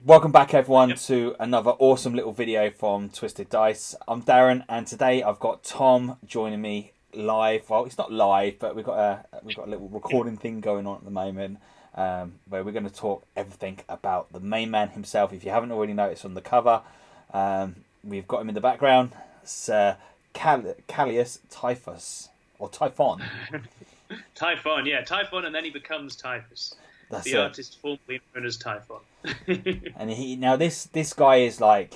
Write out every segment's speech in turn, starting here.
Welcome back, everyone, Yep. to another awesome little video from Twisted Dice. I'm Darren, and today I've got Tom joining me live. Well, it's not live, but we've got a little recording thing going on at the moment, where we're going to talk everything about the main man himself. If you haven't already noticed on the cover, we've got him in the background, Sir Callius Typhus or Typhon. Typhon, yeah, Typhon, and then he becomes Typhus, That's the it. artist formerly known as Typhon. And he now this guy is like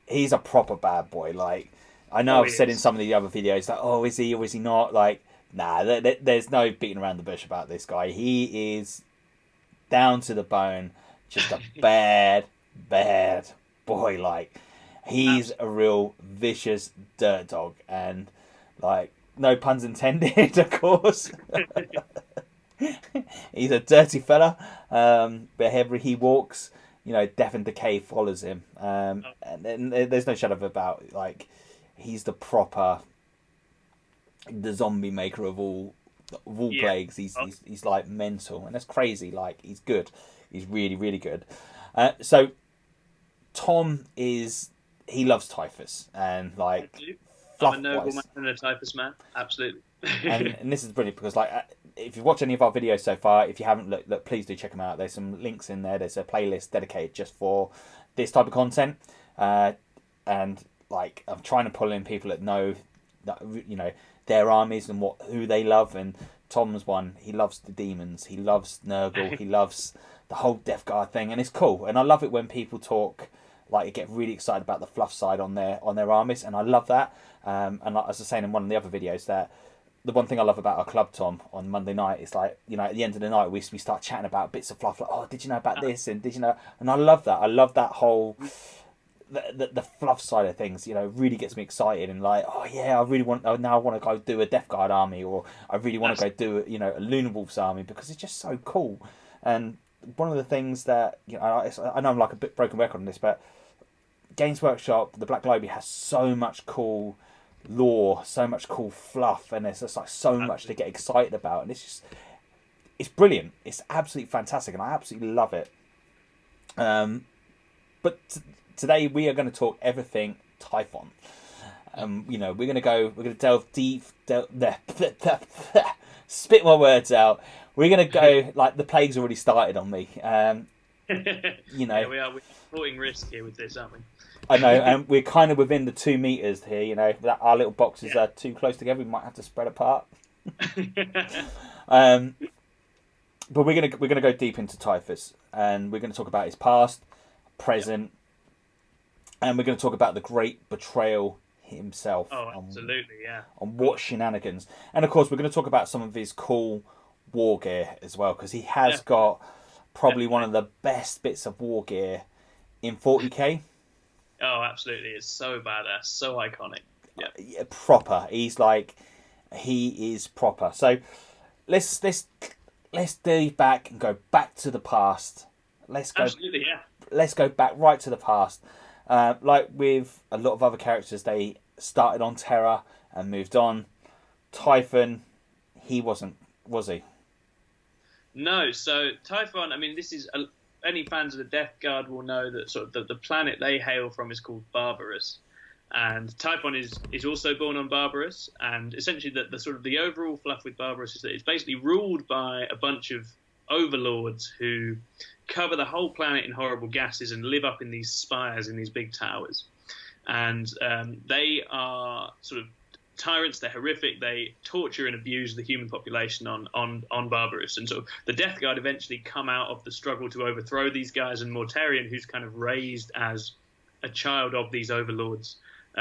he's a proper bad boy. Like I know Oh, I've he said in is. some of the other videos that is he or is he not? Like nah, there's no beating around the bush about this guy. He is down to the bone, just a bad boy. Like he's a Absolutely. real vicious dirt dog, and like no puns intended, of course. He's a dirty fella. Wherever he walks, death and decay follows him. Oh, And there's no shadow of a doubt. Like he's the proper, the zombie maker of all yeah. plagues. He's, Oh, he's he's like mental, and that's crazy. Like he's good. He's really really good. So Tom is he loves typhus and I like do. I'm a fluff noble man wise. and a Typhus man. Absolutely. And this is brilliant because like if you've watched any of our videos so far, if you haven't look, please do check them out. There's some links in there. There's a playlist dedicated just for this type of content, uh, and like I'm trying to pull in people that know that their armies and who they love. And Tom's one, he loves the demons, he loves Nurgle, he loves the whole Death Guard thing, and it's cool. And I love it when people talk like get really excited about the fluff side on their armies, and I love that. And like, as I was saying in one of the other videos, that the one thing I love about our club, Tom, on Monday night is like, at the end of the night, we start chatting about bits of fluff, like, oh, did you know about this? And did you know? And I love that. I love that whole, the fluff side of things, really gets me excited and like, oh, yeah, I really want, oh, now I want to go do a Death Guard army, or I really want to go Absolutely. do, a Lunar Wolves army because it's just so cool. And one of the things that, I know I'm like a bit broken record on this, but Games Workshop, the Black Library has so much cool lore, so much cool fluff, and there's just like so much to Absolutely. get excited about, and it's brilliant. It's absolutely fantastic, and I absolutely love it. But today we are going to talk everything Typhon. We're going to delve deep, spit my words out. We're going to go like the plague's already started on me. You know, Yeah, we're porting risk here with this, aren't we? I know, and we're kind of within the 2 meters here. That our little boxes Yeah. are too close together. We might have to spread apart. Um, but we're gonna go deep into Typhus, and we're gonna talk about his past, Yep. present, and we're gonna talk about the great betrayal himself Oh, absolutely. Yeah. on Of what course. shenanigans, and of course we're gonna talk about some of his cool war gear as well, because he has Yeah. got probably one Definitely. of the best bits of war gear in 40k. Oh, absolutely. It's so badass, so iconic. Yeah. Yeah, proper. He is proper. So let's let's dive back and go back to the past. Let's go Absolutely. Yeah. let's go back right to the past. Like with a lot of other characters, they started on Terra and moved on. Typhon, he wasn't, was he? No, so Typhon, I mean, any fans of the Death Guard will know that sort of the planet they hail from is called Barbarous. And Typhon is also born on Barbarous, and essentially the sort of the overall fluff with Barbarous is that it's basically ruled by a bunch of overlords who cover the whole planet in horrible gases and live up in these spires in these big towers. And they are sort of tyrants. They're horrific. They torture and abuse the human population on Barbarous. And so the Death Guard eventually come out of the struggle to overthrow these guys. And Mortarion, who's kind of raised as a child of these overlords,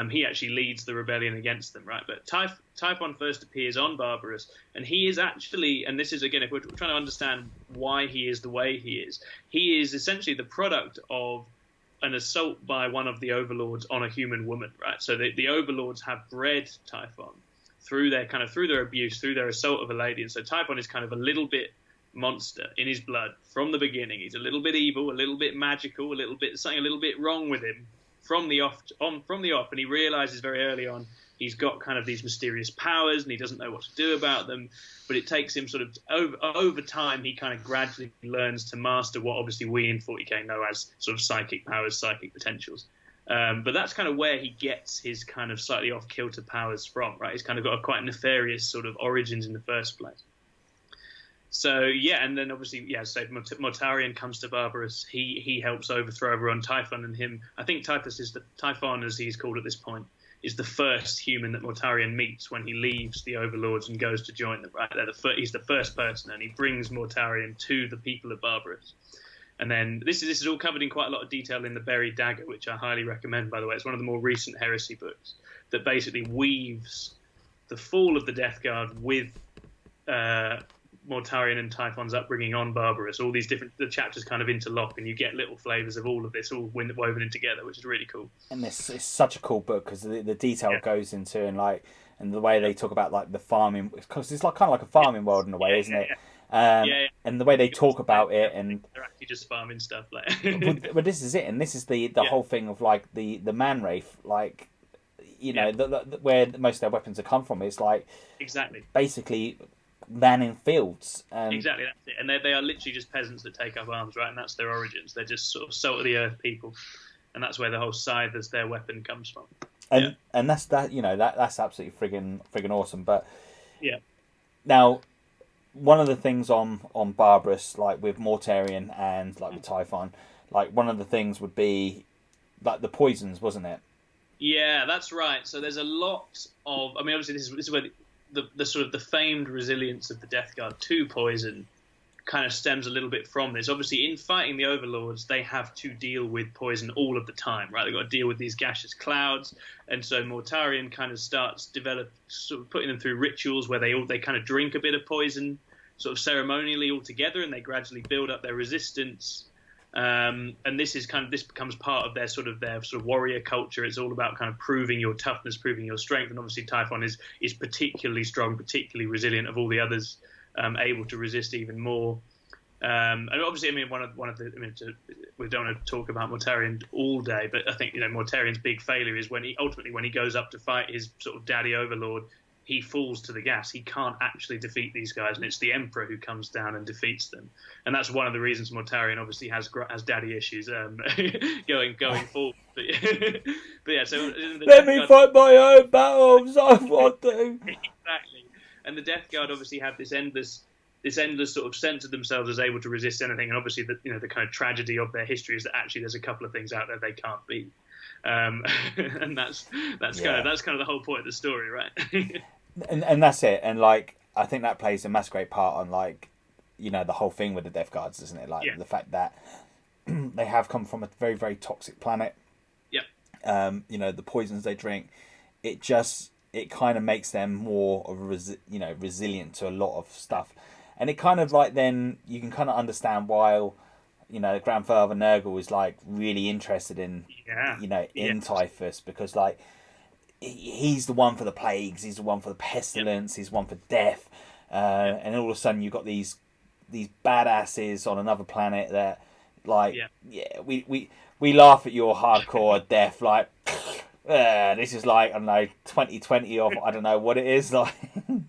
he actually leads the rebellion against them, right? But Typhon first appears on Barbarous, and he is actually, and this is again, if we're trying to understand why he is the way he is essentially the product of an assault by one of the overlords on a human woman, right? So the overlords have bred Typhon through their abuse, through their assault of a lady, and so Typhon is kind of a little bit monster in his blood from the beginning. He's a little bit evil, a little bit magical, a little bit wrong with him from the off, and he realizes very early on He's got kind of these mysterious powers, and he doesn't know what to do about them. But it takes him sort of over time. He kind of gradually learns to master what obviously we in 40k know as sort of psychic powers, psychic potentials. But that's kind of where he gets his kind of slightly off kilter powers from, right? He's kind of got a quite nefarious sort of origins in the first place. So yeah, and then obviously, yeah, so Mortarion comes to Barbarous. He helps overthrow everyone. Typhon and him. I think Typhus is Typhon, as he's called at this point, is the first human that Mortarion meets when he leaves the Overlords and goes to join them. Right, he's the first person, and he brings Mortarion to the people of Barbarous. And then this is all covered in quite a lot of detail in the Buried Dagger, which I highly recommend. By the way, it's one of the more recent heresy books that basically weaves the fall of the Death Guard with Mortarion and Typhon's upbringing on Barbarous. All these the chapters kind of interlock, and you get little flavours of all of this all woven in together, which is really cool. And this is such a cool book because the detail goes into and the way they talk about like the farming, because it's like kind of like a farming world in a way, isn't it? And the way they talk about it, and they're actually just farming stuff. Like, but this is it, and this is the whole thing of like the man wraith, like where most of their weapons have come from. It's like exactly basically manning fields. Exactly, that's it. And they are literally just peasants that take up arms, right? And that's their origins. They're just sort of salt of the earth people, and that's where the whole scythe as their weapon comes from. And that's that's absolutely friggin' awesome. But yeah, now one of the things on Barbarous, like with Mortarion and like with Typhon, like one of the things would be like the poisons, wasn't it? Yeah, that's right. So there's a lot of. I mean, obviously this is where the sort of the famed resilience of the Death Guard to poison kind of stems a little bit from this. Obviously, in fighting the Overlords, they have to deal with poison all of the time, right? They've got to deal with these gaseous clouds, and so Mortarion kind of starts sort of putting them through rituals where they kind of drink a bit of poison, sort of ceremonially all together, and they gradually build up their resistance. And this becomes part of their sort of warrior culture. It's all about kind of proving your toughness, proving your strength, and obviously Typhon is particularly strong, particularly resilient of all the others. Able to resist even more, and obviously, I mean, we don't want to talk about Mortarion all day, but I think Mortarion's big failure is when he goes up to fight his sort of daddy overlord, he falls to the gas. He can't actually defeat these guys, and it's the Emperor who comes down and defeats them, and that's one of the reasons Mortarion obviously has daddy issues going forward. But yeah, so let me fight my own battles. I want to. Exactly. And the Death Guard obviously have this endless sort of sense of themselves as able to resist anything. And obviously, the kind of tragedy of their history is that actually there's a couple of things out there they can't beat, and that's kind of the whole point of the story, right? and that's it. And like I think that plays a massive great part on like the whole thing with the Death Guards, isn't it? Like the fact that they have come from a very, very toxic planet. Yeah. The poisons they drink, it kind of makes them more of resilient to a lot of stuff, and it kind of like then you can kind of understand why Grandfather Nurgle is like really interested in Typhus, because like he's the one for the plagues, he's the one for the pestilence, he's one for death, and all of a sudden you've got these badasses on another planet that like we laugh at your hardcore death like. This is like, I don't know, 2020 or I don't know what it is like. No,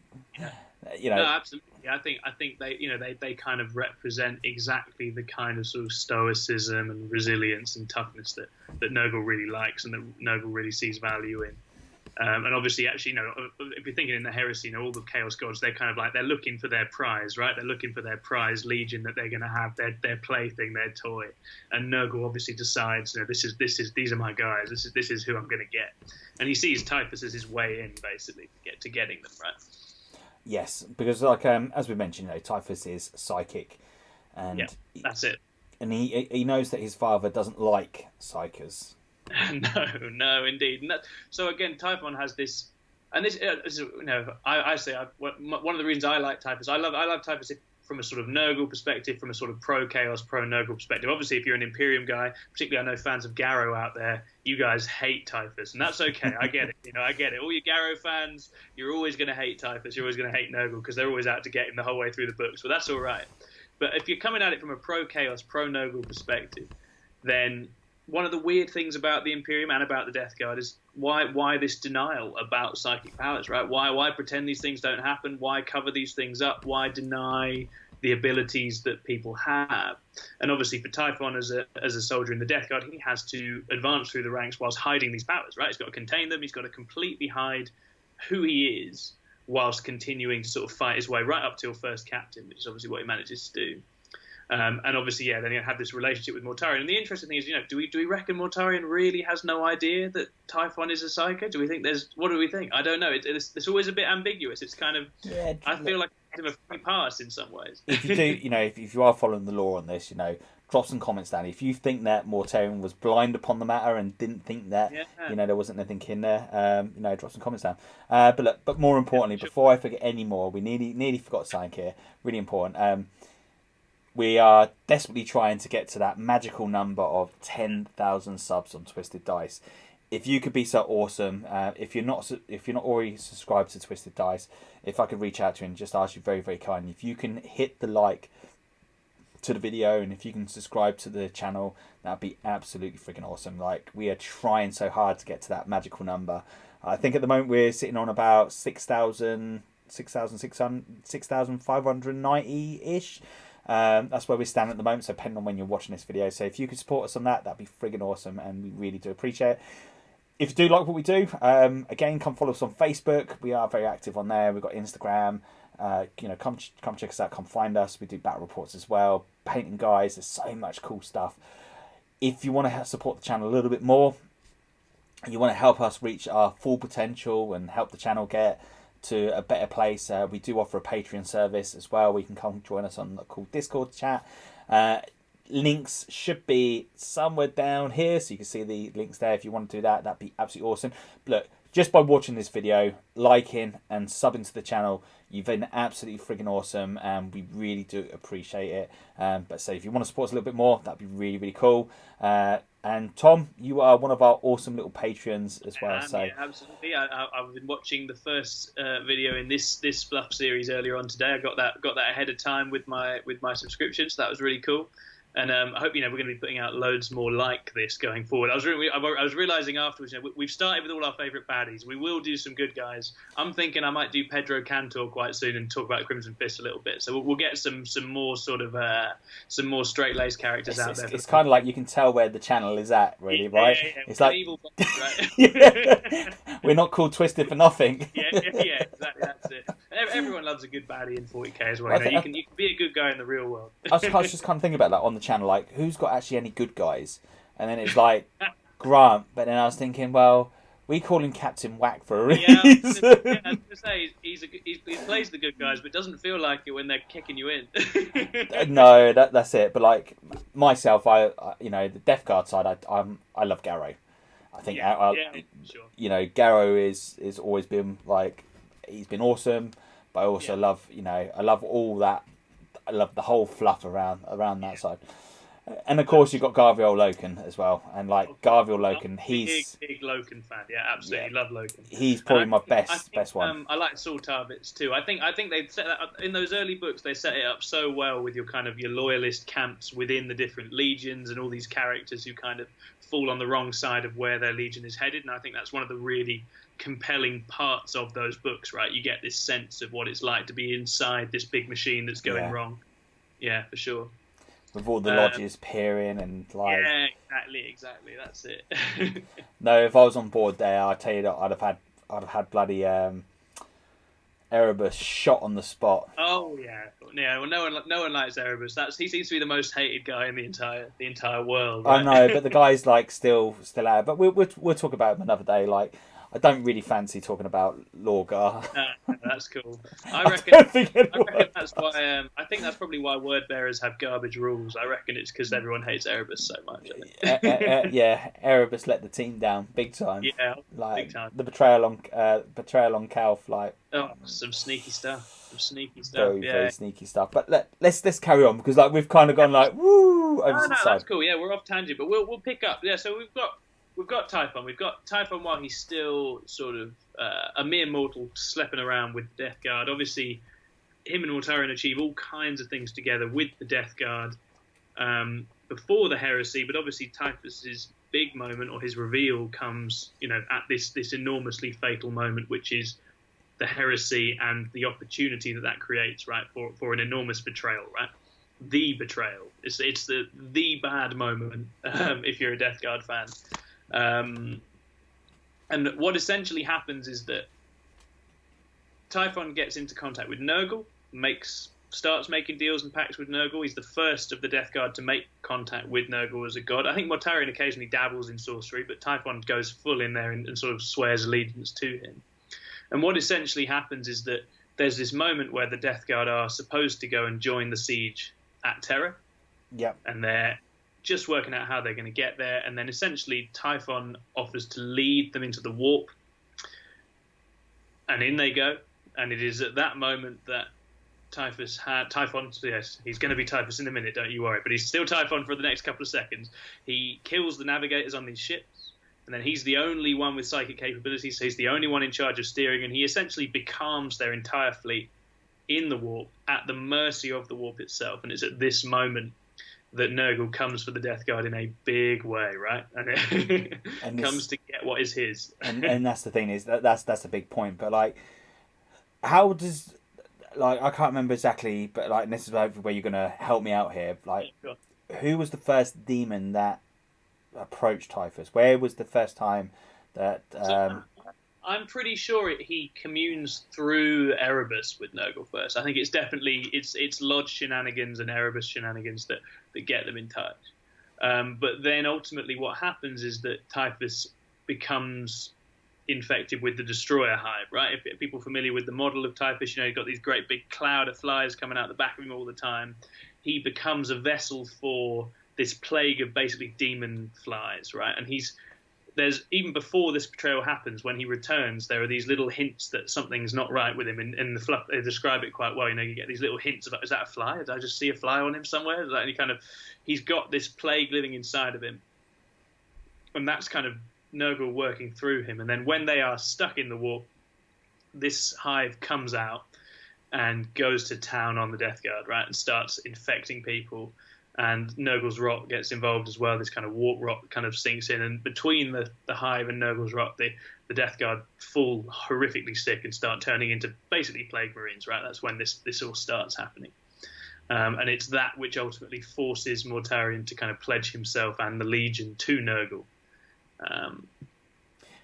absolutely. I think they kind of represent exactly the kind of sort of stoicism and resilience and toughness that Nurgle really likes and that Nurgle really sees value in. And obviously, actually, if you're thinking in the heresy, all the Chaos Gods, they're kind of like, they're looking for their prize, right? They're looking for their prize legion that they're going to have, their plaything, their toy. And Nurgle obviously decides, these are my guys. This is who I'm going to get. And he sees Typhus as his way in, basically, to getting them, right? Yes, because like as we mentioned, Typhus is psychic, and that's it. And he knows that his father doesn't like psychers. No, indeed. And so again, Typhon has this, and this, I say one of the reasons I like Typhus. I love Typhus from a sort of Nurgle perspective, from a sort of pro-Chaos, pro-Nurgle perspective. Obviously, if you're an Imperium guy, particularly I know fans of Garrow out there, you guys hate Typhus, and that's okay. I get it. I get it. All you Garrow fans, you're always going to hate Typhus. You're always going to hate Nurgle because they're always out to get him the whole way through the books. But that's all right. But if you're coming at it from a pro-Chaos, pro-Nurgle perspective, then one of the weird things about the Imperium and about the Death Guard is why this denial about psychic powers, right? Why pretend these things don't happen? Why cover these things up? Why deny the abilities that people have? And obviously for Typhon as a soldier in the Death Guard, he has to advance through the ranks whilst hiding these powers, right? He's got to contain them. He's got to completely hide who he is whilst continuing to sort of fight his way right up till first captain, which is obviously what he manages to do. And obviously, then you have this relationship with Mortarion. And the interesting thing is, do we reckon Mortarion really has no idea that Typhon is a psycho? Do we think what do we think? I don't know. It's always a bit ambiguous. It's kind of, I feel like it's a free pass in some ways. If you do, if you are following the law on this, drop some comments down. If you think that Mortarion was blind upon the matter and didn't think that, there wasn't anything in there, drop some comments down. But more importantly, before I forget any more, we nearly forgot something here, really important. We are desperately trying to get to that magical number of 10,000 subs on Twisted Dice. If you could be so awesome, if you're not already subscribed to Twisted Dice, if I could reach out to you and just ask you very, very kindly, if you can hit the like to the video and if you can subscribe to the channel, that'd be absolutely freaking awesome. Like, we are trying so hard to get to that magical number. I think at the moment we're sitting on about 6,590-ish. That's where we stand at the moment, so depending on when you're watching this video. So if you could support us on that'd be friggin' awesome, and we really do appreciate it. If you do like what we do, again, come follow us on Facebook. We are very active on there. We've got Instagram. Come check us out. Come find us. We do battle reports as well. Painting guys. There's so much cool stuff. If you want to support the channel a little bit more, you want to help us reach our full potential and help the channel get to a better place, we do offer a Patreon service as well. We can come join us on the cool Discord chat. Links should be somewhere down here, so you can see the links there. If you want to do that, that'd be absolutely awesome. But look, just by watching this video, liking and subbing to the channel, you've been absolutely friggin' awesome, and we really do appreciate it. But so if you want to support us a little bit more, that'd be really, really cool. And Tom, you are one of our awesome little patrons as well. Yeah, absolutely. I've been watching the first video in this fluff series earlier on today. I got that ahead of time with my subscription, so that was really cool. And I hope we're going to be putting out loads more like this going forward. I was realizing afterwards, we've started with all our favourite baddies. We will do some good guys. I'm thinking I might do Pedro Cantor quite soon and talk about Crimson Fist a little bit. So we'll get some more sort of some more straight laced characters out there. It's kind of like you can tell where the channel is at, really, right? Yeah. It's like evil boss, right? We're not called Twisted for nothing. Yeah, exactly. That's it. Everyone loves a good baddie in 40k as well. You can be a good guy in the real world. I was just kind of thinking about that on the channel, like who's got actually any good guys, and then it's like Grant. But then I was thinking, well, we call him Captain Whack for a reason. I was going to say he plays the good guys, but doesn't feel like it when they're kicking you in. No, that's it. But like myself, the Death Guard side, I love Garrow. I think sure. Garrow is always been like, he's been awesome, but I also love I love all that. I love the whole fluff around that side. And of course, you've got Garviel Loken as well, and like Garviel Loken, he's big Loken fan. Yeah, absolutely love Loken. He's probably my best one. I like Saul Tarvitz too. I think they set that up in those early books. They set it up so well with your kind of your loyalist camps within the different legions and all these characters who kind of fall on the wrong side of where their legion is headed. And I think that's one of the really compelling parts of those books. Right, you get this sense of what it's like to be inside this big machine that's going wrong. Yeah, for sure. With all the lodges peering and like... Yeah, exactly. That's it. No, if I was on board there, I tell you that I'd have had bloody Erebus shot on the spot. Oh yeah. Well, no one likes Erebus. He seems to be the most hated guy in the entire world. Right? I know, but the guy's like still out. But we'll talk about him another day. Like, I don't really fancy talking about Lorgar. That's cool. I reckon that's why. I think that's probably why word bearers have garbage rules. I reckon it's because everyone hates Erebus so much. Yeah, Erebus let the team down big time. Yeah, like big time. The betrayal on Calf, like some sneaky stuff. Very sneaky stuff. But let's carry on, because like we've kind of gone like woo over to the side. That's cool. Yeah, we're off tangent, but we'll pick up. Yeah, so we've got Typhon. We've got Typhon while he's still sort of a mere mortal slepping around with Death Guard. Obviously, him and Mortarion achieve all kinds of things together with the Death Guard before the heresy, but obviously Typhus's big moment, or his reveal, comes, at this enormously fatal moment, which is the heresy and the opportunity that creates, right, for an enormous betrayal, right? The betrayal. It's the bad moment, if you're a Death Guard fan. And what essentially happens is that Typhon gets into contact with Nurgle, starts making deals and pacts with Nurgle. He's the first of the Death Guard to make contact with Nurgle as a god. I think Mortarion occasionally dabbles in sorcery, but Typhon goes full in there and sort of swears allegiance to him. And what essentially happens is that there's this moment where the Death Guard are supposed to go and join the siege at Terra. Yep. And they're just working out how they're going to get there. And then essentially Typhon offers to lead them into the warp. And in they go. And it is at that moment that Typhon, yes, he's going to be Typhus in a minute, don't you worry. But he's still Typhon for the next couple of seconds. He kills the navigators on these ships. And then he's the only one with psychic capabilities, so he's the only one in charge of steering, and he essentially becomes their entire fleet in the warp, at the mercy of the warp itself. And it's at this moment that Nurgle comes for the Death Guard in a big way, right? And it comes to get what is his. And that's the thing, is that's a big point. But like, how does, like, I can't remember exactly, but like, and this is where you're gonna help me out here. Like, Sure. Who was the first demon that approached Typhus? Where was the first time that I'm pretty sure he communes through Erebus with Nurgle first. I think it's definitely it's Lodge shenanigans and Erebus shenanigans that get them in touch. But then ultimately what happens is that Typhus becomes infected with the Destroyer Hive, right? If people are familiar with the model of Typhus, you've got these great big cloud of flies coming out the back of him all the time. He becomes a vessel for this plague of basically demon flies, right? And there's even before this betrayal happens, when he returns, there are these little hints that something's not right with him. And the fluff, they describe it quite well. You get these little hints of, is that a fly? Did I just see a fly on him somewhere? Is that any kind of, he's got this plague living inside of him. And that's kind of Nurgle working through him. And then when they are stuck in the warp, this hive comes out and goes to town on the Death Guard, right? And starts infecting people. And Nurgle's rot gets involved as well. This kind of warp rot kind of sinks in, and between the hive and Nurgle's rot, the Death Guard fall horrifically sick and start turning into basically plague marines. Right, that's when this all starts happening, and it's that which ultimately forces Mortarion to kind of pledge himself and the Legion to Nurgle.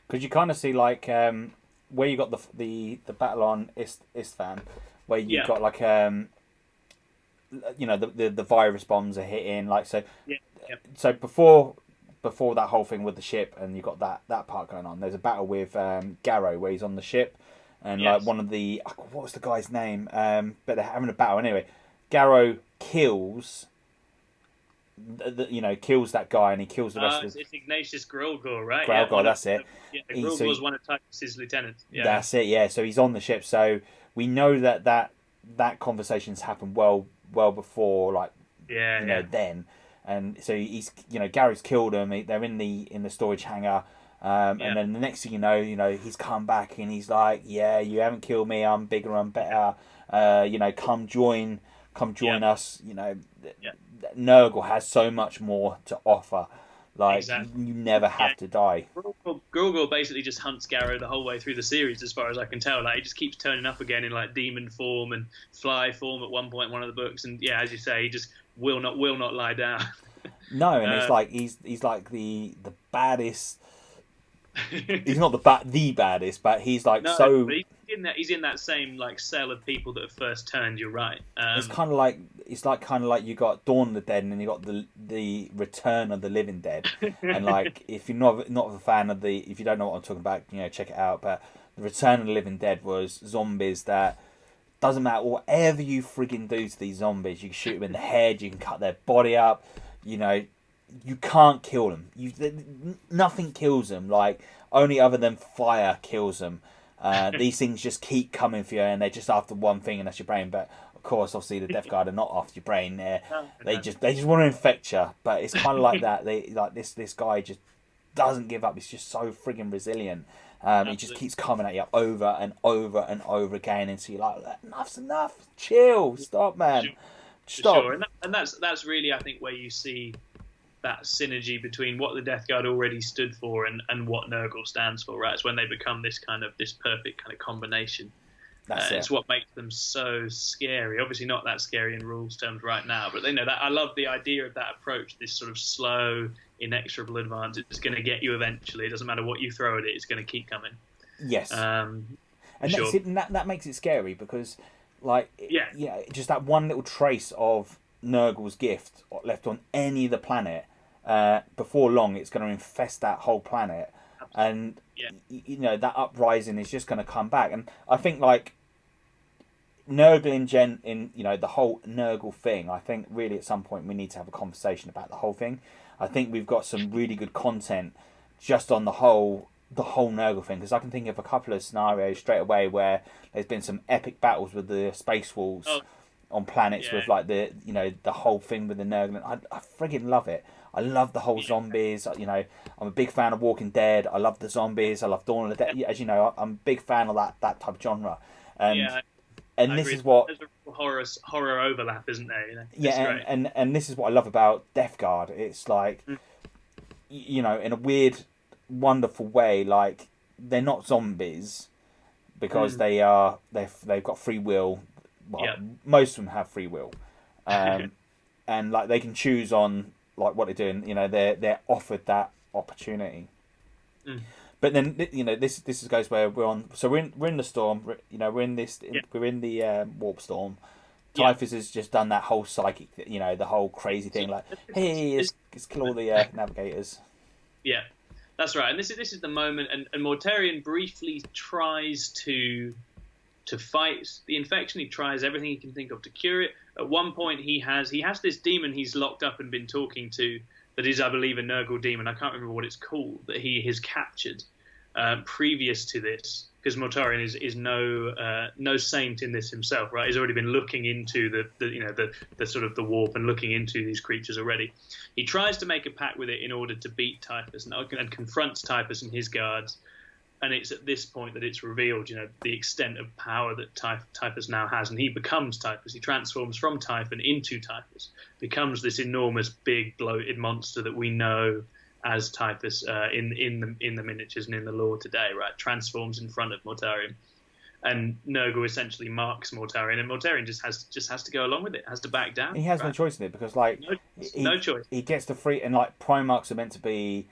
Because you kind of see like where you got the battle on Istvan, where you got like the virus bombs are hitting, like, so so before that whole thing with the ship, and you got that part going on, there's a battle with Garrow where he's on the ship, and like one of the, what was the guy's name, but they're having a battle anyway. Garrow kills kills that guy, and he kills the rest of the... It's Ignatius Grulgor, right? Grulgor, that's it. Grulgor was one of Typhus's lieutenants. That's it, yeah. So he's on the ship, so we know that conversation's happened well before, like, then, and so he's, Gary's killed him. They're in the storage hangar, and then the next thing you know, he's come back and he's like, you haven't killed me, I'm bigger, I'm better, come join us. Nurgle has so much more to offer. Like, exactly. You never have to die. Grulgor basically just hunts Garrow the whole way through the series, as far as I can tell. Like, he just keeps turning up again in like demon form and fly form at one point in one of the books, and as you say, he just will not lie down. No, and it's like he's like the baddest. He's not the baddest, but he's like so. But he's in that same like cell of people that have first turned. You're right. It's kind of like you got Dawn of the Dead, and then you got the Return of the Living Dead. And like, if you're not a fan of if you don't know what I'm talking about, check it out. But the Return of the Living Dead was zombies that doesn't matter whatever you frigging do to these zombies. You can shoot them in the head. You can cut their body up. You can't kill them. Nothing kills them. Like, only other than fire kills them. These things just keep coming for you, and they're just after one thing, and that's your brain. But of course, obviously, the Death Guard are not after your brain. They just want to infect you. But it's kind of like that. This guy just doesn't give up. He's just so friggin' resilient. He just keeps coming at you over and over and over again, and so you're like, enough's enough. Chill. Stop, man. Stop. Sure. And that's really, I think, where you see that synergy between what the Death Guard already stood for and what Nurgle stands for, right? It's when they become this perfect kind of combination. It's what makes them so scary. Obviously not that scary in rules terms right now, but they know that. I love the idea of that approach, this sort of slow, inexorable advance. It's going to get you eventually. It doesn't matter what you throw at it, it's going to keep coming. Yes. And sure. That makes it scary because, like, just that one little trace of Nurgle's gift left on any of the planet, before long it's going to infest that whole planet. Absolutely. And that uprising is just going to come back. And I think, like, Nurgle in the whole Nurgle thing, I think really at some point we need to have a conversation about the whole thing. I think we've got some really good content just on the whole Nurgle thing, because I can think of a couple of scenarios straight away where there's been some epic battles with the space wolves on planets with, like, the whole thing with the Nurgle. I friggin' love it. I love the whole zombies. I'm a big fan of Walking Dead. I love the zombies. I love Dawn of the Dead. As you know, I'm a big fan of that type of genre. And this is what... There's a horror overlap, isn't there? And this is what I love about Death Guard. It's like, in a weird, wonderful way, like, they're not zombies because they've got free will. Well, most of them have free will. And, like, they can choose on, like, what they're doing. They're offered that opportunity. But then, this goes where we're on. So we're in the storm. We're in the warp storm. TYPHUS has just done that whole psychic, the whole crazy thing. Like, hey, let's kill all the navigators. Yeah, that's right. And this is the moment. And Mortarion briefly tries to fight the infection. He tries everything he can think of to cure it. At one point, he has this demon he's locked up and been talking to. That is, I believe, a Nurgle demon. I can't remember what it's called. That he has captured previous to this, because Mortarion is no saint in this himself, right? He's already been looking into the sort of the warp and looking into these creatures already. He tries to make a pact with it in order to beat TYPHUS and confronts TYPHUS and his guards. And it's at this point that it's revealed, the extent of power that TYPHUS now has, and he becomes TYPHUS. He transforms from Typhon into TYPHUS, becomes this enormous, big, bloated monster that we know as TYPHUS in the miniatures and in the lore today. Right, transforms in front of Mortarion, and Nurgle essentially marks Mortarion, and Mortarion just has to go along with it, has to back down. He has no choice in it because, like, no choice. He gets the free, and, like, Primarchs are meant to be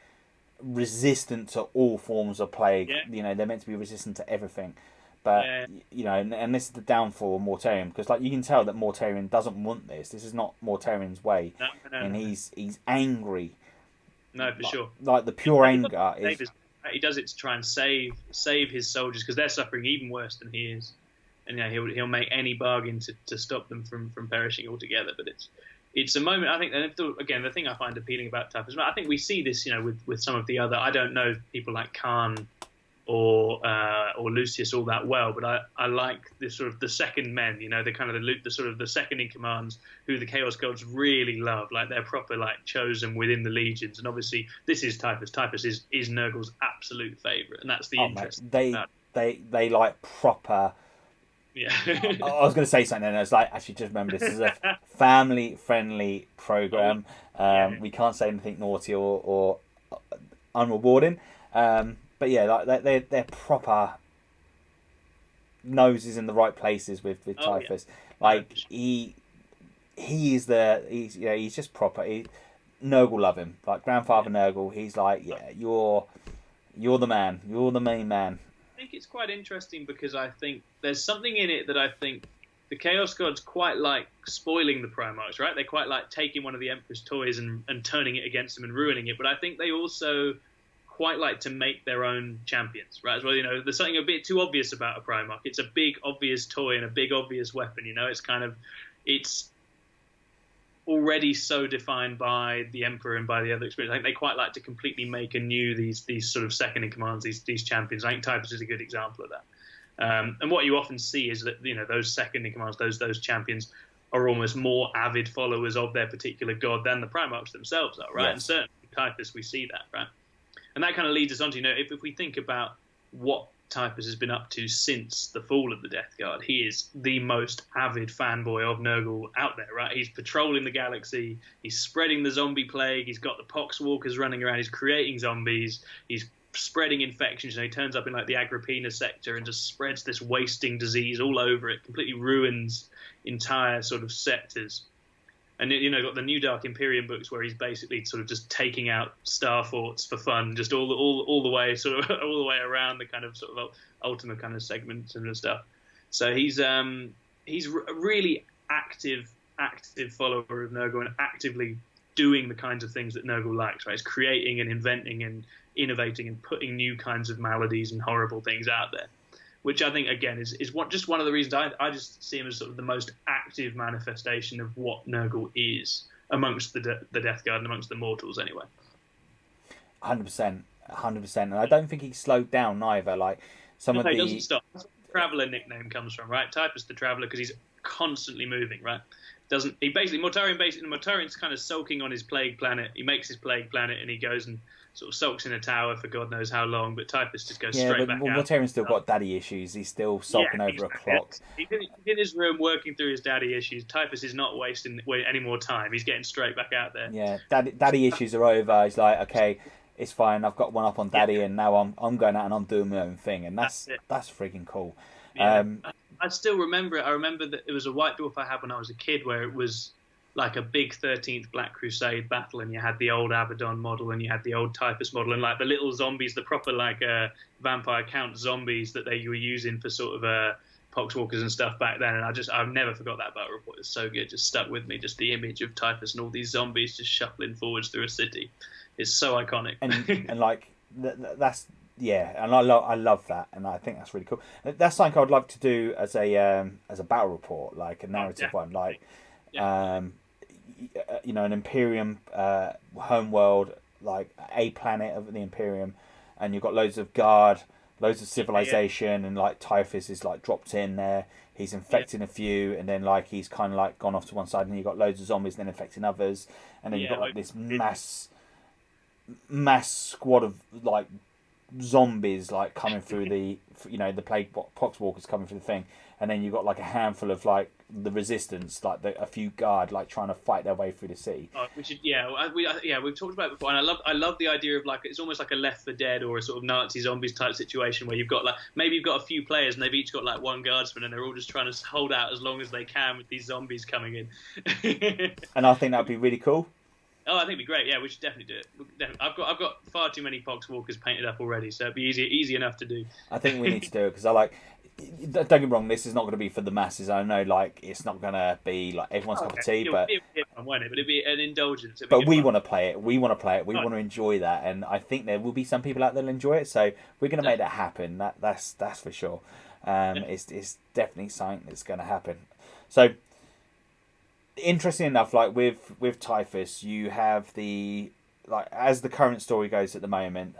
resistant to all forms of plague. They're meant to be resistant to everything, but and this is the downfall of Mortarion, because, like, you can tell that Mortarion doesn't want this is not Mortarion's way. No. He's angry, for sure, like the pure anger is he does it to try and save his soldiers, because they're suffering even worse than he is, and he'll make any bargain to stop them from perishing altogether. But it's a moment, I think, and again, the thing I find appealing about TYPHUS, I think we see this, with some of the other, I don't know people like Khan or Lucius all that well, but I like this sort of the second men, the kind of the sort of the second in commands who the Chaos Gods really love, like they're proper, like, chosen within the legions. And obviously this is TYPHUS. TYPHUS is Nurgle's absolute favourite, and that's the interest. They like proper. Yeah. I was going to say something, and I was like, actually, just remember, this is a family-friendly program. We can't say anything naughty or unrewarding. But yeah, like they're proper noses in the right places with TYPHUS. Like, he's just proper. Nurgle love him, like Grandfather Nurgle. He's like, you're the man. You're the main man. I think it's quite interesting because I think there's something in it that I think the Chaos Gods quite like spoiling the Primarchs, right? They quite like taking one of the Emperor's toys and turning it against them and ruining it. But I think they also quite like to make their own champions, right? As well, there's something a bit too obvious about a Primarch. It's a big, obvious toy and a big, obvious weapon, it's already so defined by the Emperor and by the other experience. I think they quite like to completely make anew these sort of second in commands, these champions. I think TYPHUS is a good example of that. And what you often see is that those second in commands, those champions, are almost more avid followers of their particular god than the Primarchs themselves are, right? Yes. And certainly TYPHUS, we see that, right? And that kind of leads us on to if we think about what TYPHUS has been up to since the fall of the Death Guard. He is the most avid fanboy of Nurgle out there, right? He's patrolling the galaxy, he's spreading the zombie plague, he's got the poxwalkers running around, he's creating zombies, he's spreading infections. He turns up in like the Agrippina sector and just spreads this wasting disease all over it, completely ruins entire sort of sectors. And got the New Dark Imperium books where he's basically sort of just taking out star forts for fun, just all the way sort of all the way around the kind of sort of ultimate kind of segments and stuff. So he's a really active follower of Nurgle and actively doing the kinds of things that Nurgle likes. Right, he's creating and inventing and innovating and putting new kinds of maladies and horrible things out there. Which I think, again, is just one of the reasons I just see him as sort of the most active manifestation of what Nurgle is amongst the Death Guard and amongst the mortals, anyway. 100%. And I don't think he slowed down either. Like he doesn't stop. That's where the Traveller nickname comes from, right? TYPHUS the Traveller, because he's constantly moving, right? Mortarion's kind of sulking on his plague planet. He makes his plague planet and he goes and sort of sulks in a tower for God knows how long, but TYPHUS just goes straight back out. Mortarion's still got daddy issues. He's still sulking over a clock. He's in his room working through his daddy issues. TYPHUS is not wasting any more time. He's getting straight back out there. Yeah, daddy issues are over. He's like, okay, it's fine. I've got one up on daddy, and now I'm going out and I'm doing my own thing, and that's freaking cool. Yeah. I still remember it. I remember that it was a White Dwarf I had when I was a kid, where it was like a big 13th Black Crusade battle, and you had the old Abaddon model and you had the old TYPHUS model, and like the little zombies, the proper like vampire count zombies that they were using for sort of poxwalkers and stuff back then. And I've never forgot that battle report. It's so good, just stuck with me. Just the image of TYPHUS and all these zombies just shuffling forwards through a city. It's so iconic. And like that's and I love that, and I think that's really cool. That's something I would like to do as a battle report, like a narrative one, like. An Imperium homeworld, like a planet of the Imperium, and you've got loads of guard, loads of civilization, and like TYPHUS is like dropped in there. He's infecting a few, and then like he's kind of like gone off to one side, and you've got loads of zombies, and then infecting others, and then you've got like this mass squad of like zombies like coming through the plague poxwalkers coming through the thing, and then you've got like a handful of like the resistance, like a few guard like trying to fight their way through the city. We've talked about it before, and I love the idea of like it's almost like a Left 4 Dead or a sort of Nazi zombies type situation where you've got like maybe you've got a few players and they've each got like one guardsman and they're all just trying to hold out as long as they can with these zombies coming in. And I think that'd be really cool. Oh, I think it'd be great. Yeah, we should definitely do it. I've got far too many poxwalkers painted up already, so it'd be easy enough to do. I think we need to do it because I like. Don't get me wrong. This is not going to be for the masses. I know, like, it's not going to be like everyone's cup of tea, but it'd be an indulgence. But we want to play it. We want to play it. We want to enjoy that, and I think there will be some people out there that enjoy it. So we're going to make that happen. That's for sure. It's definitely something that's going to happen. So interesting enough, like with TYPHUS, you have the as the current story goes at the moment.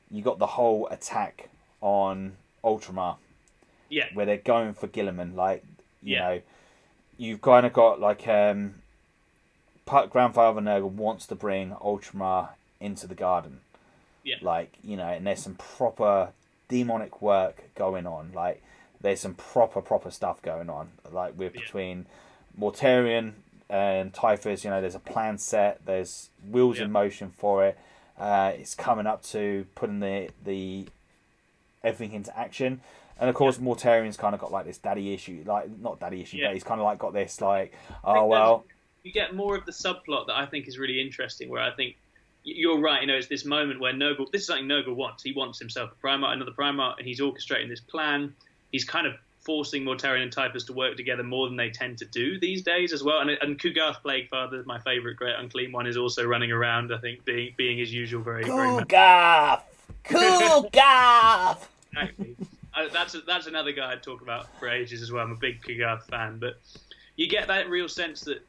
You got the whole attack on Ultramar. Yeah. Where they're going for Guilliman, like you know, you've kind of got like Grandfather Nurgle wants to bring Ultramar into the garden. Yeah. Like, and there's some proper demonic work going on. Like there's some proper stuff going on. Like between Mortarion and TYPHUS, there's a plan set. There's wheels in motion for it. It's coming up to putting the everything into action. And of course, Mortarion's kind of got like this daddy issue, like not daddy issue, but he's kind of like got this like, you get more of the subplot that I think is really interesting. Where I think you're right, it's this moment where Nurgle. This is something Nurgle wants. He wants himself a Primarch, another Primarch, and he's orchestrating this plan. He's kind of forcing Mortarion and TYPHUS to work together more than they tend to do these days as well. And Kugarth Plaguefather, my favourite great unclean one, is also running around. I think being his usual very Kugarth. Exactly. That's another guy I'd talk about for ages as well. I'm a big Kugarth fan, but you get that real sense that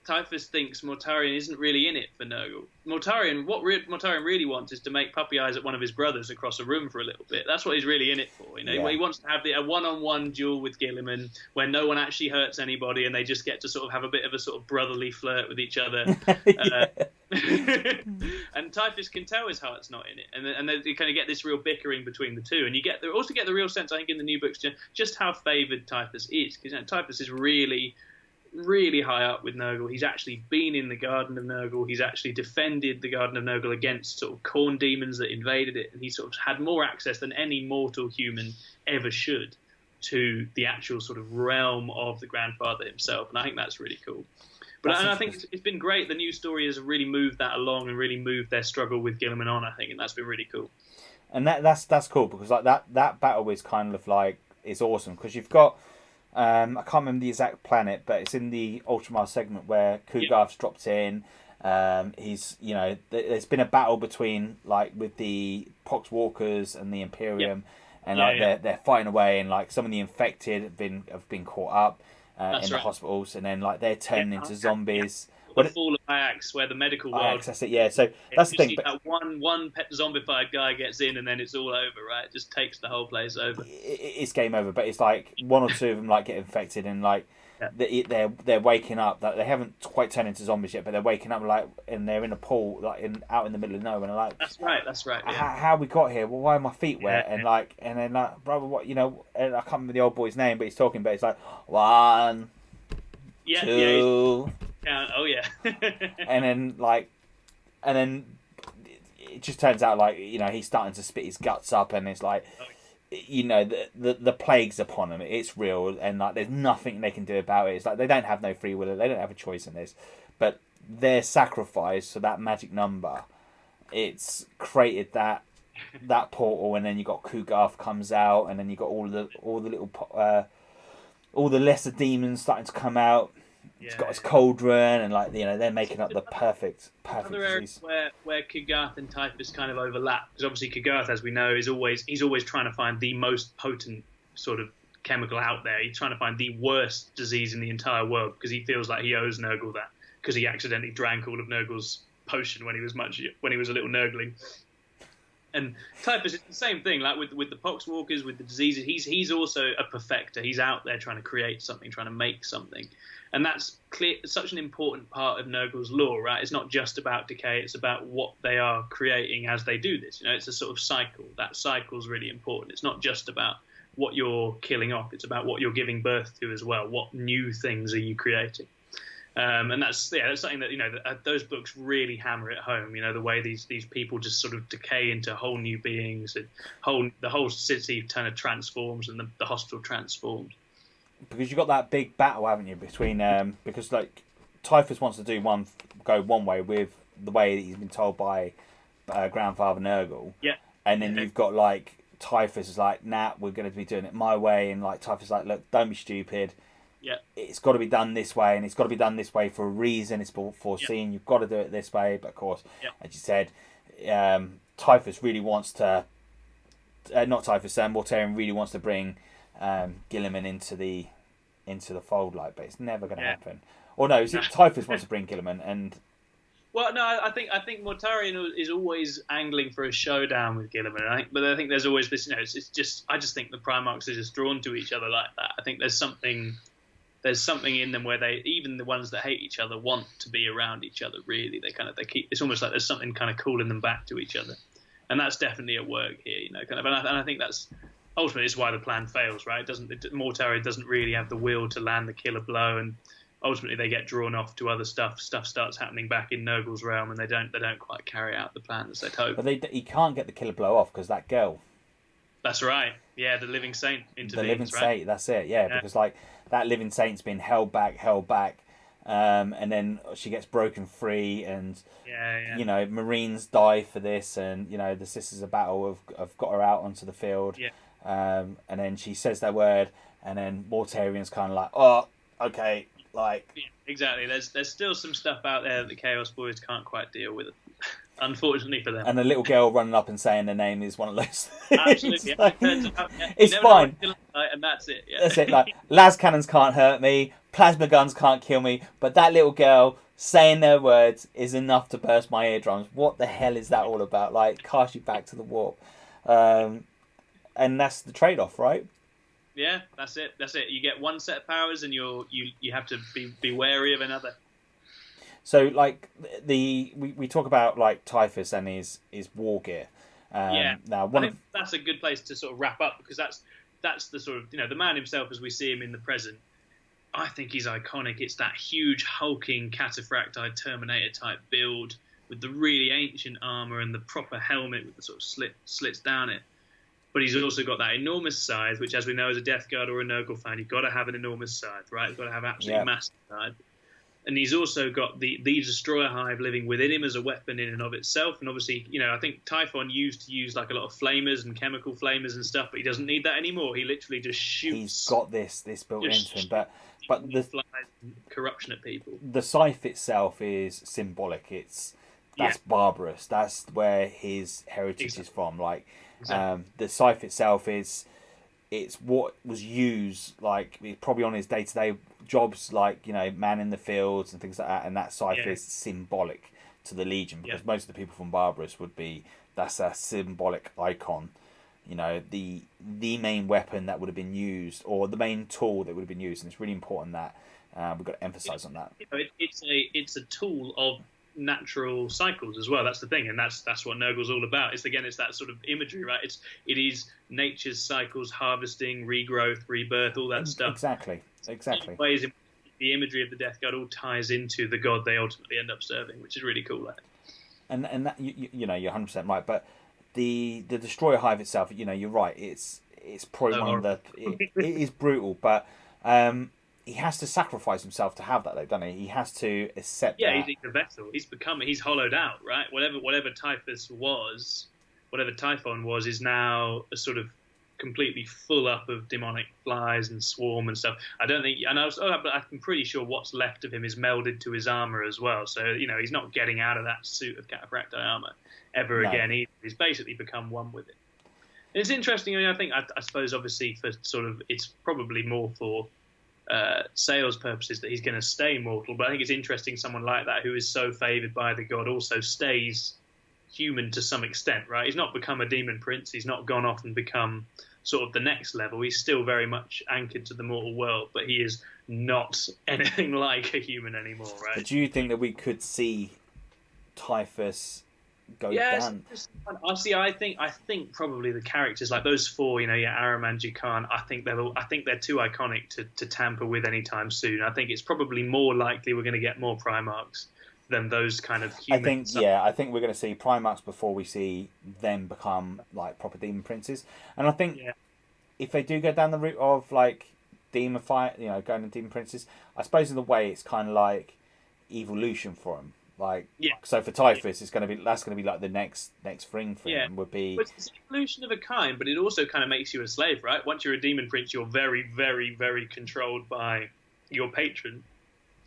TYPHUS thinks Mortarion isn't really in it for Nurgle. Mortarion really wants is to make puppy eyes at one of his brothers across a room for a little bit. That's what he's really in it for. He wants to have a one-on-one duel with Guilliman where no one actually hurts anybody and they just get to sort of have a bit of a sort of brotherly flirt with each other. And Typhus can tell his heart's not in it, and then you kind of get this real bickering between the two, and you also get the real sense, I think, in the new books just how favoured Typhus is, because Typhus is really, really high up with Nurgle. He's actually been in the Garden of Nurgle. He's actually defended the Garden of Nurgle against sort of corn demons that invaded it, and he sort of had more access than any mortal human ever should to the actual sort of realm of the Grandfather himself, and I think that's really cool. But I think it's been great. The new story has really moved that along and really moved their struggle with Guilliman on, I think, and that's been really cool. And that's cool, because like that battle is kind of like, it's awesome, because you've got I can't remember the exact planet, but it's in the Ultramar segment where Kugarth's dropped in. He's, you know, there's been a battle between, like, with the Poxwalkers and the Imperium, and they're fighting away, and like some of the infected have been caught up in the hospitals, and then like they're turning into zombies. The fall of Ajax, where the medical world. Ajax, that's it. Yeah, so that's the thing. But that one zombified guy gets in, and then it's all over, right? It just takes the whole place over. It's game over. But it's like one or two of them like get infected, and like they're waking up. That they haven't quite turned into zombies yet, but they're waking up like, and they're in a pool, like out in the middle of nowhere, and like, That's right. Yeah. How we got here? Well, why are my feet wet? And then brother, what, you know? And I can't remember the old boy's name, but he's talking. But it's like 1, 2. Oh yeah. and then it just turns out, like, you know, he's starting to spit his guts up, and it's like, you know, the plague's upon him. It's real, and like there's nothing they can do about it. It's like they don't have no free will, they don't have a choice in this, but their sacrifice, so that magic number, it's created that portal, and then you got Kugarth comes out, and then you got all the little all the lesser demons starting to come out. It's got his cauldron, and like, you know, they're making up the perfect Other areas where Kugarth and Typhus kind of overlap, because obviously Kugarth, as we know, he's always trying to find the most potent sort of chemical out there. He's trying to find the worst disease in the entire world, because he feels like he owes Nurgle that, because he accidentally drank all of Nurgle's potion when he was a little Nurgling. And Typhus is the same thing, like with the Poxwalkers, with the diseases. He's also a perfecter. He's out there trying to create something, trying to make something. And that's such an important part of Nurgle's lore, right? It's not just about decay, it's about what they are creating as they do this. You know, it's a sort of cycle. That cycle's really important. It's not just about what you're killing off, it's about what you're giving birth to as well. What new things are you creating? And that's something that, you know, those books really hammer it home. You know, the way these people just sort of decay into whole new beings, and the whole city kind of transforms, and the hospital transforms. Because you've got that big battle, haven't you, between because like Typhus wants to go one way with the way that he's been told by Grandfather Nurgle. Yeah. And then you've got like Typhus is like, nah, we're going to be doing it my way, and like Typhus is like, look, don't be stupid. Yeah. It's got to be done this way, and it's got to be done this way for a reason. It's foreseen. Yeah. You've got to do it this way. But of course, as you said, Typhus really wants to. Not Typhus. Mortarion really wants to bring Guilliman into the fold, like, but it's never going to happen. Or no, Typhus wants to bring Guilliman, and. Well, no, I think Mortarion is always angling for a showdown with Guilliman. I think there's always this. You know, I just think the Primarchs are just drawn to each other like that. I think there's something in them where even the ones that hate each other want to be around each other. Really, they keep. It's almost like there's something kind of calling them back to each other, and that's definitely at work here. You know, kind of, and I think that's ultimately is why the plan fails. Right? Mortarion doesn't really have the will to land the killer blow, and ultimately they get drawn off to other stuff. Stuff starts happening back in Nurgle's realm, and they don't quite carry out the plan as they'd hoped. But he can't get the killer blow off because that girl. That's right. Yeah, the living saint intervenes. The living saint. That's it. Yeah, because like that living saint's been held back, and then she gets broken free, and you know, Marines die for this, and you know the Sisters of Battle have got her out onto the field. Yeah. And then she says that word, and then Mortarion's kind of like, oh, okay. Like, yeah, exactly. There's still some stuff out there that the Chaos Boys can't quite deal with, unfortunately for them. And the little girl running up and saying their name is one of those things. Absolutely. Like, it's fine. And that's it. Yeah. That's it. Like, las cannons can't hurt me, plasma guns can't kill me, but that little girl saying their words is enough to burst my eardrums. What the hell is that all about? Like, cast you back to the warp. And that's the trade-off, right? Yeah, that's it. You get one set of powers, and you have to be wary of another. So like we talk about like TYPHUS and his war gear. Now I think that's a good place to sort of wrap up, because that's the sort of, the man himself as we see him in the present. I think he's iconic. It's that huge hulking cataphractite Terminator type build with the really ancient armor and the proper helmet with the sort of slits down it. But he's also got that enormous scythe, which, as we know, as a Death Guard or a Nurgle fan, you've got to have an enormous scythe, right? You've got to have absolutely massive scythe. And he's also got the Destroyer Hive living within him as a weapon in and of itself. And obviously, I think Typhon used to use like a lot of flamers and chemical flamers and stuff, but he doesn't need that anymore. He literally just shoots. He's got this built into him, but the corruption at people. The scythe itself is symbolic. That's barbarous. That's where his heritage is from. Like, the scythe itself it's what was used, like, probably on his day-to-day jobs, like, man in the fields and things like that. And that scythe is symbolic to the Legion, because most of the people from Barbarous that's a symbolic icon. The main weapon that would have been used, or the main tool that would have been used, and it's really important that we've got to emphasise on that. It's a tool of natural cycles as well. That's the thing, and that's what Nurgle's all about. It's that sort of imagery, right? It is nature's cycles, harvesting, regrowth, rebirth, all that stuff. Exactly. Ways in the imagery of the Death Guard all ties into the god they ultimately end up serving, which is really cool. And that you're 100% right, but the Destroyer Hive itself, you're right. It's probably one of the. It is brutal, but he has to sacrifice himself to have that, though, doesn't he? He has to accept. Yeah, he's a vessel. He's hollowed out, right? Whatever Typhon was, is now a sort of completely full up of demonic flies and swarm and stuff. I don't think, and I'm pretty sure what's left of him is melded to his armor as well. So he's not getting out of that suit of cataphractite armor ever again either. He's basically become one with it. And it's interesting. I suppose obviously for sort of, it's probably more for sales purposes that he's going to stay mortal. But I think it's interesting someone like that who is so favoured by the god also stays human to some extent, right? He's not become a demon prince. He's not gone off and become sort of the next level. He's still very much anchored to the mortal world, but he is not anything like a human anymore, right? But do you think that we could see TYPHUS go down? Honestly, I think probably the characters like those four, Aram and Jikan, I think they're too iconic to tamper with anytime soon. I think it's probably more likely we're going to get more Primarchs than those kind of humans. I think we're going to see Primarchs before we see them become like proper demon princes. And I think if they do go down the route of like demon fight, going to demon princes, I suppose in a way it's kind of like evolution for them. Like, so for TYPHUS, that's going to be like the next thing for him would be. But it's an evolution of a kind, but it also kind of makes you a slave, right? Once you're a demon prince, you're very, very, very controlled by your patron,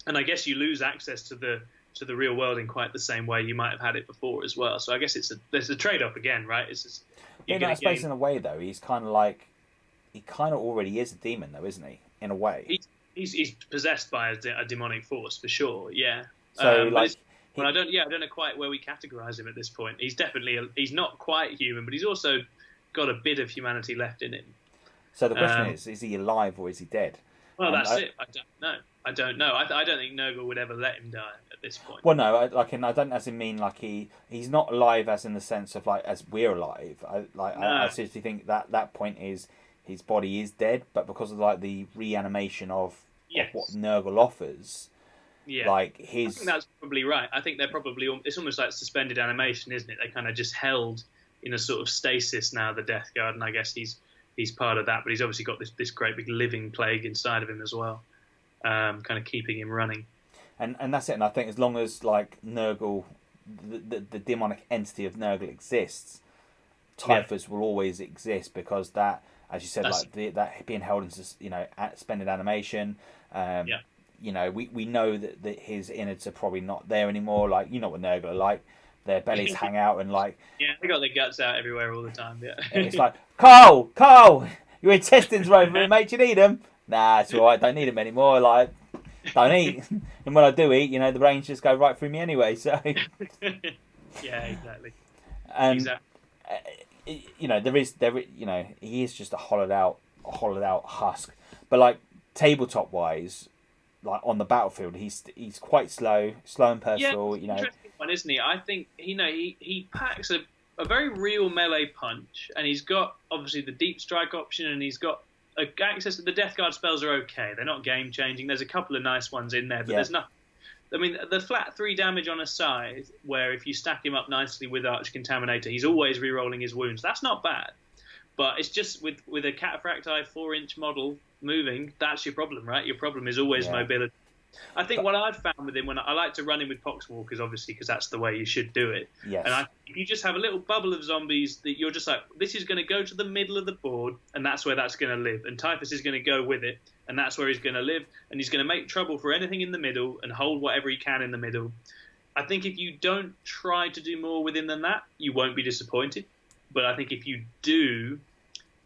and I guess you lose access to the real world in quite the same way you might have had it before as well. So I guess there's a trade-off again, right? It's just, I suppose in a way though, he kind of already is a demon though, isn't he? In a way, he's possessed by a demonic force for sure. Yeah. So I don't know quite where we categorize him at this point. He's not quite human, but he's also got a bit of humanity left in him. So the question is he alive or is he dead? Well, that's it. I don't know. I don't think Nurgle would ever let him die at this point. Well, no, I don't as in mean like he's not alive as in the sense of like as we're alive. I seriously think that point is his body is dead, but because of like the reanimation of what Nurgle offers. Yeah, I think that's probably right. I think they're probably, it's almost like suspended animation, isn't it? They kind of just held in a sort of stasis now, the Death Guard, and I guess he's part of that, but he's obviously got this great big living plague inside of him as well, kind of keeping him running. And that's it. And I think as long as like Nurgle, the demonic entity of Nurgle exists, TYPHUS will always exist, because that, as you said, that being held in suspended animation. We know that his innards are probably not there anymore. Like, what Nurgle are like. Their bellies hang out and like... Yeah, they got their guts out everywhere all the time, yeah. And it's like, Carl, your intestines are over, mate, you need them? Nah, it's alright, don't need them anymore, like, don't eat. And when I do eat, the brains just go right through me anyway, so... Yeah, exactly. Exactly. He is just a hollowed out husk. But like, tabletop-wise... like on the battlefield, he's quite slow and personal. Yeah, interesting one, isn't he? I think he packs a very real melee punch, and he's got obviously the deep strike option, and he's got access to the Death Guard spells are okay. They're not game changing. There's a couple of nice ones in there, but there's nothing. I mean, the flat 3 damage on a side, where if you stack him up nicely with Arch Contaminator, he's always re-rolling his wounds. That's not bad. But it's just with a Cataphracti 4-inch model moving, that's your problem, right? Your problem is always mobility. I think what I've found with him, when I like to run him with Poxwalkers, obviously, because that's the way you should do it. Yes. And if you just have a little bubble of zombies that you're just like, this is going to go to the middle of the board, and that's where that's going to live. And Typhus is going to go with it, and that's where he's going to live. And he's going to make trouble for anything in the middle and hold whatever he can in the middle. I think if you don't try to do more with him than that, you won't be disappointed. But I think if you do...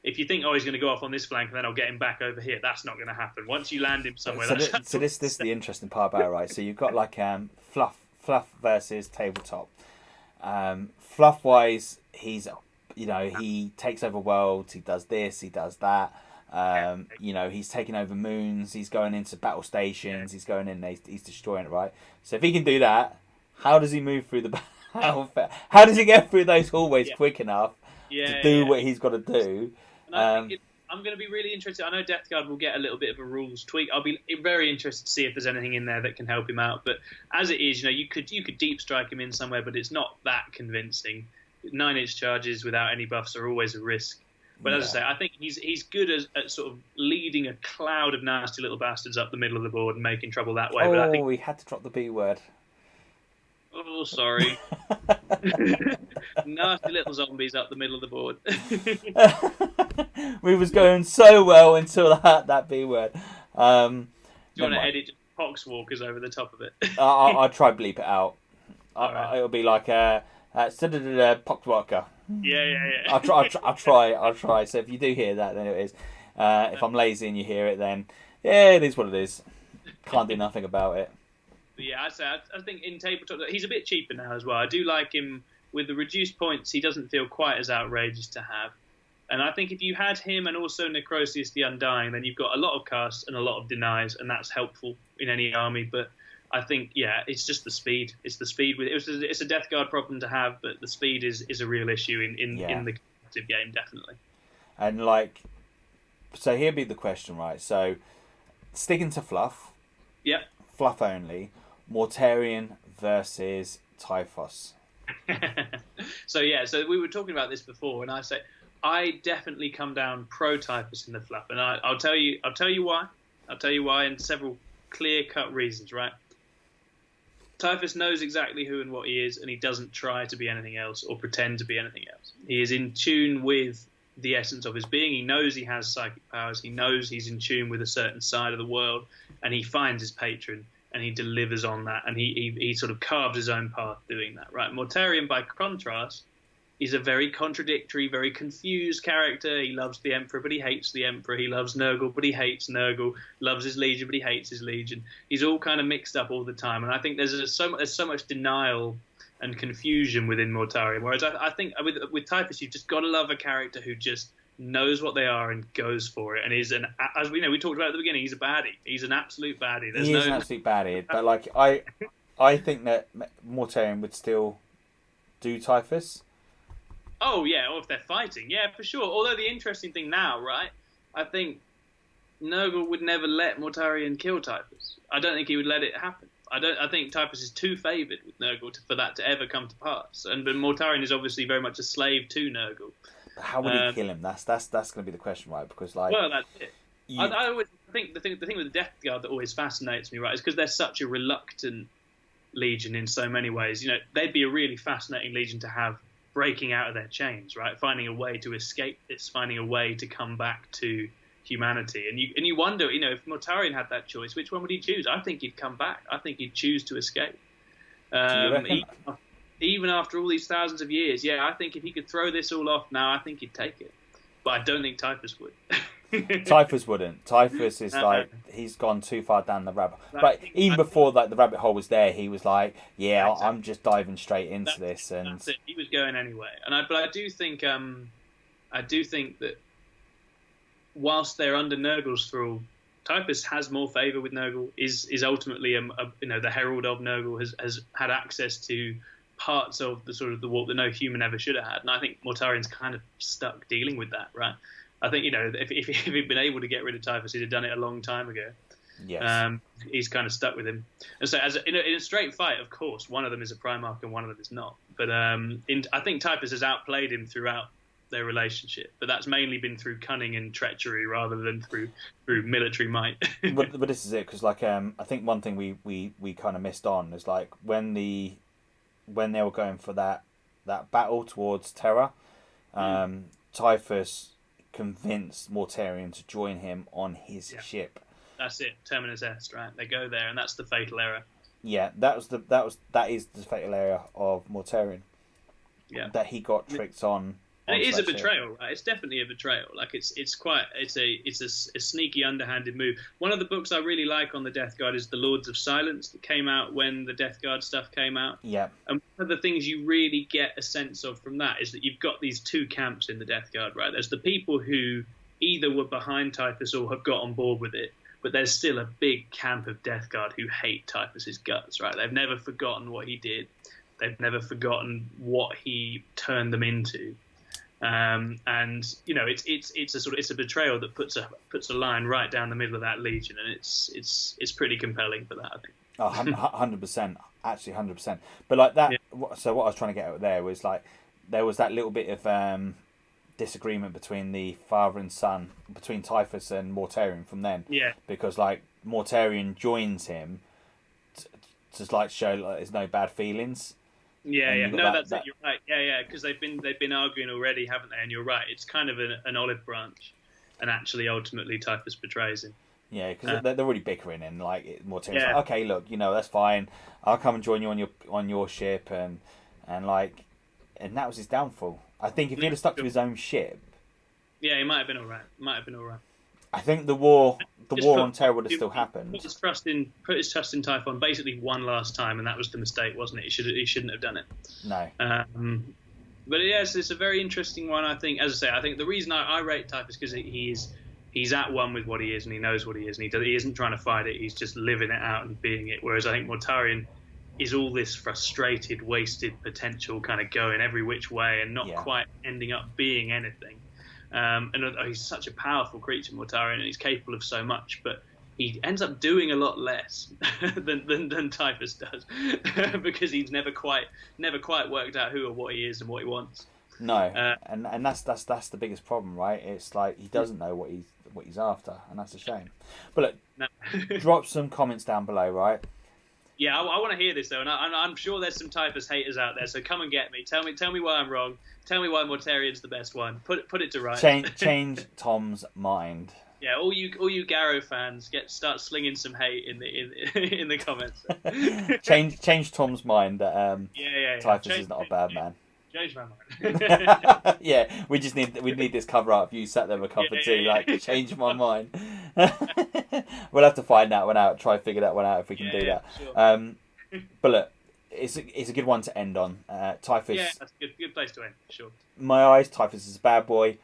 If you think, he's going to go off on this flank and then I'll get him back over here, that's not going to happen. Once you land him somewhere... So this is the interesting part about it, right? So you've got like Fluff versus Tabletop. Fluff-wise, he's, he takes over worlds, he does this, he does that. He's taking over moons, he's going into battle stations, he's going in, he's destroying it, right? So if he can do that, how does he move through the battle? How does he get through those hallways quick enough to do what he's got to do? And I'm going to be really interested. I know Death Guard will get a little bit of a rules tweak. I'll be very interested to see if there's anything in there that can help him out. But as it is, you could deep strike him in somewhere, but it's not that convincing. 9-inch charges without any buffs are always a risk. But as I say, I think he's good at sort of leading a cloud of nasty little bastards up the middle of the board and making trouble that way. But I think we had to drop the B word. Oh, sorry. Nasty little zombies up the middle of the board. We was going so well until that B word. Do you want to edit Poxwalkers over the top of it? I'll try bleep it out. It'll be like Poxwalker. Yeah. I'll try. So if you do hear that, then it is. If I'm lazy and you hear it, then it is what it is. Can't do nothing about it. But yeah, I think in Tabletop, he's a bit cheaper now as well. I do like him with the reduced points. He doesn't feel quite as outrageous to have. And I think if you had him and also Necrosius the Undying, then you've got a lot of casts and a lot of denies, and that's helpful in any army. But I think, it's just the speed. It's the speed. It's a Death Guard problem to have, but the speed is a real issue in the competitive game, definitely. And so here'd be the question, right? So sticking to Fluff. Yep. Fluff only. Mortarion versus TYPHUS. So we were talking about this before, and I definitely come down pro TYPHUS in the Fluff, and I'll tell you why. I'll tell you why, and several clear-cut reasons, right? TYPHUS knows exactly who and what he is, and he doesn't try to be anything else or pretend to be anything else. He is in tune with the essence of his being. He knows he has psychic powers. He knows he's in tune with a certain side of the world, and he finds his patron, and he delivers on that, and he sort of carves his own path doing that, right? Mortarion, by contrast, is a very contradictory, very confused character. He loves the Emperor, but he hates the Emperor. He loves Nurgle, but he hates Nurgle. Loves his Legion, but he hates his Legion. He's all kind of mixed up all the time, and I think there's so much denial and confusion within Mortarion. Whereas I think with TYPHUS, you've just got to love a character who just knows what they are and goes for it, and is as we know, we talked about at the beginning, he's a baddie. He's an absolute baddie. He is an absolute baddie, but I think that Mortarion would still do TYPHUS. Oh yeah, or if they're fighting, yeah, for sure. Although the interesting thing now, right, I think Nurgle would never let Mortarion kill TYPHUS. I don't think he would let it happen. I think TYPHUS is too favoured with Nurgle for that to ever come to pass. But Mortarion is obviously very much a slave to Nurgle. How would he kill him? That's going to be the question, right? Because well, that's it. I always think the thing with the Death Guard that always fascinates me, right, is because they're such a reluctant legion in so many ways. They'd be a really fascinating legion to have breaking out of their chains, right? Finding a way to escape this, finding a way to come back to humanity. And you wonder, if Mortarion had that choice, which one would he choose? I think he'd come back. I think he'd choose to escape. Even after all these thousands of years, I think if he could throw this all off now, I think he'd take it. But I don't think TYPHUS would. TYPHUS wouldn't. TYPHUS is he's gone too far down the rabbit. But even before the rabbit hole was there, he was like, exactly. I'm just diving straight into this, and that's it. He was going anyway. But I do think that whilst they're under Nurgle's thrall, Typhus has more favour with Nurgle. Is ultimately the herald of Nurgle, has had access to parts of the sort of the warp that no human ever should have had, and I think Mortarion's kind of stuck dealing with that, right? I think if he'd been able to get rid of Typhus, he'd have done it a long time ago. Yes. He's kind of stuck with him, and so in a straight fight, of course, one of them is a Primarch and one of them is not. But I think Typhus has outplayed him throughout their relationship, but that's mainly been through cunning and treachery rather than through military might. but this is it, because like I think one thing we kind of missed on is like when they were going for that battle towards Terra, Typhus convinced Mortarion to join him on his ship. That's it, Terminus Est, right? They go there, and that's the fatal error. Yeah, that is the fatal error of Mortarion. Yeah, that he got tricked on. And it is a betrayal, right? It's definitely a betrayal. Like it's a sneaky, underhanded move. One of the books I really like on the Death Guard is The Lords of Silence, that came out when the Death Guard stuff came out. Yeah. And one of the things you really get a sense of from that is that you've got these two camps in the Death Guard, right? There's the people who either were behind Typhus or have got on board with it, but there's still a big camp of Death Guard who hate Typhus's guts, right? They've never forgotten what he did. They've never forgotten what he turned them into. And it's a betrayal that puts a line right down the middle of that legion, and it's pretty compelling for that, I think. 100%, actually 100%. But like that, so what I was trying to get at there was like there was that little bit of disagreement between the father and son, between Typhus and Mortarion from then. Yeah. Because like Mortarion joins him to like show like there's no bad feelings. Yeah. No, that's it. You're right. Yeah. Because they've been arguing already, haven't they? And you're right. It's kind of an olive branch, and actually, ultimately, Typhus betrays him. Yeah, because they're already bickering, and like Mortarion's like, okay, look, that's fine. I'll come and join you on your ship, and that was his downfall. I think if he'd have stuck to his own ship, he might have been all right. I think the war on Terra would have still happened. Put his trust in Typhon basically one last time, and that was the mistake, wasn't it? He shouldn't have done it. No. But yes, it's a very interesting one. I think, as I say, I think the reason I rate Typhus because he's at one with what he is, and he knows what he is, and he isn't trying to fight it. He's just living it out and being it. Whereas I think Mortarion is all this frustrated, wasted potential, kind of going every which way and not quite ending up being anything. And he's such a powerful creature, Mortarion, and he's capable of so much, but he ends up doing a lot less than Typhus does because he's never quite worked out who or what he is and what he wants. No, and that's the biggest problem, right? It's like he doesn't know what he's after, and that's a shame. But look, drop some comments down below, right? Yeah, I want to hear this though, and I'm sure there's some Typhus haters out there. So come and get me. Tell me why I'm wrong. Tell me why Mortarion's the best one. Put it to right. Change Tom's mind. Yeah, all you Garrow fans start slinging some hate in the comments. change Tom's mind that Typhus is not a bad man. Change my mind. Yeah, we need this cover up. You sat there with a cup of tea, like change my mind. We'll have to find that one out. Try figure that one out if we can do that. Sure. But look, it's a good one to end on. Typhus. Yeah, that's a good place to end. Sure. In my eyes, Typhus is a bad boy.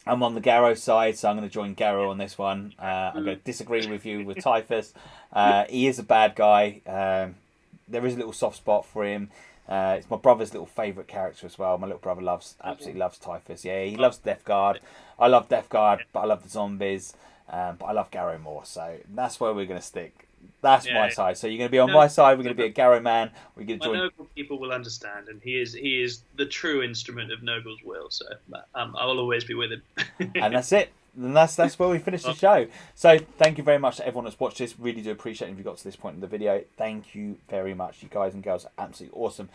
I'm on the Garrow side, so I'm going to join Garrow on this one. I'm going to disagree with you with Typhus. He is a bad guy. There is a little soft spot for him. It's my brother's little favourite character as well. My little brother absolutely loves Typhus. Yeah, he loves Death Guard. I love Death Guard, but I love the zombies. But I love Garrow more, so that's where we're going to stick. That's my side. So you're going to be on my side. We're going to be a Garrow man. We're going to join. Nurgle people will understand, and he is the true instrument of Nurgle's will. So I will always be with him. And that's it. And that's where we finish the show. So thank you very much to everyone that's watched this. Really do appreciate it if you got to this point in the video. Thank you very much. You guys and girls are absolutely awesome.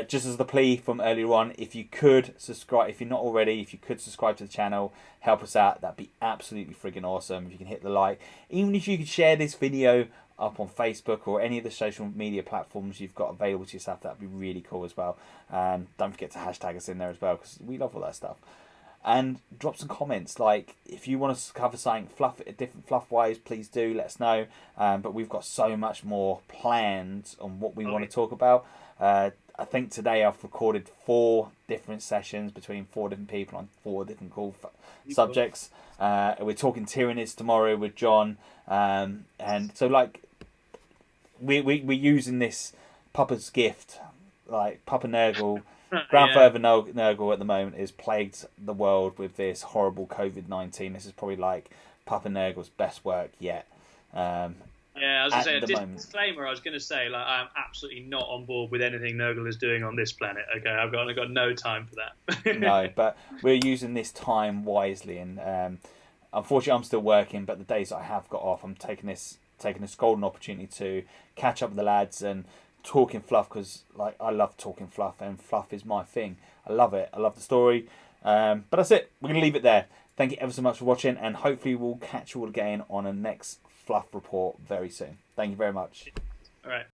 Just as the plea from earlier on, if you could subscribe, if you're not already, if you could subscribe to the channel, help us out. That'd be absolutely friggin' awesome. If you can hit the like, even if you could share this video up on Facebook or any of the social media platforms you've got available to yourself, that'd be really cool as well. And don't forget to hashtag us in there as well, because we love all that stuff. And drop some comments, like if you want us to cover something different fluff wise, please do let us know. But we've got so much more planned on what we want to talk about. I think today I've recorded 4 different sessions between 4 different people on 4 different cool subjects. We're talking Tyranids tomorrow with John, and so like we're using this Papa's gift, like Papa Nurgle. Grandfather Nurgle at the moment is plagued the world with this horrible COVID-19. This is probably like Papa Nurgle's best work yet. Yeah, I was going to say, disclaimer, I was going to say, like, I'm absolutely not on board with anything Nurgle is doing on this planet, okay? I've got no time for that. No, but we're using this time wisely, and unfortunately I'm still working, but the days that I have got off, I'm taking this golden opportunity to catch up with the lads and talking fluff, because like I love talking fluff, and fluff is my thing. I love it. I love the story. But that's it. We're going to leave it there. Thank you ever so much for watching, and hopefully we'll catch you all again on a next Fluff report very soon. Thank you very much. All right.